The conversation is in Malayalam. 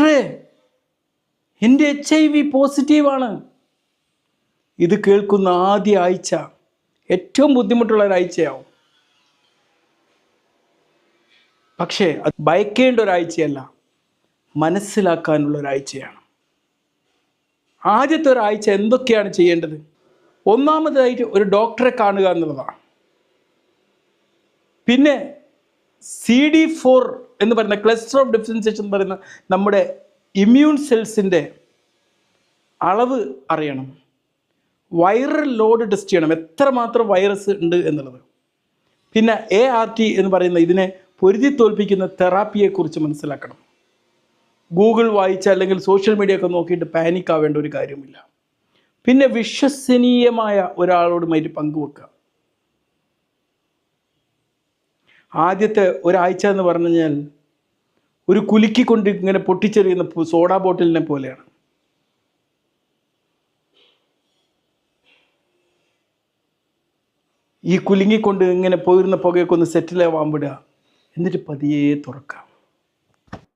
ഡോക്ടറെ, എൻ്റെ HIV പോസിറ്റീവാണ്. ഇത് കേൾക്കുന്ന ആദ്യ ആഴ്ച ഏറ്റവും ബുദ്ധിമുട്ടുള്ള ഒരാഴ്ചയാവും. പക്ഷേ അത് ഭയക്കേണ്ട ഒരാഴ്ചയല്ല, മനസ്സിലാക്കാനുള്ള ഒരാഴ്ചയാണ്. ആദ്യത്തെ ഒരാഴ്ച എന്തൊക്കെയാണ് ചെയ്യേണ്ടത്? ഒന്നാമതായിട്ട് ഒരു ഡോക്ടറെ കാണുക എന്നുള്ളതാണ്. പിന്നെ CD4 എന്ന് പറയുന്ന ക്ലസ്റ്റർ ഓഫ് ഡിഫറൻസിയേഷൻ എന്ന് പറയുന്ന നമ്മുടെ ഇമ്മ്യൂൺ സെൽസിൻ്റെ അളവ് അറിയണം. വൈറൽ ലോഡ് ടെസ്റ്റ് ചെയ്യണം, എത്രമാത്രം വൈറസ് ഉണ്ട് എന്നുള്ളത്. പിന്നെ ART എന്ന് പറയുന്ന ഇതിനെ പൊരുതി തോൽപ്പിക്കുന്ന തെറാപ്പിയെക്കുറിച്ച് മനസ്സിലാക്കണം. ഗൂഗിൾ വായിച്ച അല്ലെങ്കിൽ സോഷ്യൽ മീഡിയ ഒക്കെ നോക്കിയിട്ട് പാനിക് ആവേണ്ട ഒരു കാര്യമില്ല. പിന്നെ വിശ്വസനീയമായ ഒരാളോടുമായിട്ട് പങ്കുവെക്കുക. ആദ്യത്തെ ഒരാഴ്ച എന്ന് പറഞ്ഞു കഴിഞ്ഞാൽ ഒരു കുലുക്കിക്കൊണ്ട് ഇങ്ങനെ പൊട്ടിച്ചെറിയുന്ന സോഡാ ബോട്ടിലിനെ പോലെയാണ്. ഈ കുലുങ്ങിക്കൊണ്ട് ഇങ്ങനെ പോയിരുന്ന പുകയൊക്കെ ഒന്ന് സെറ്റിലാവാൻ വിടുക, എന്നിട്ട് പതിയെ തുറക്കാം.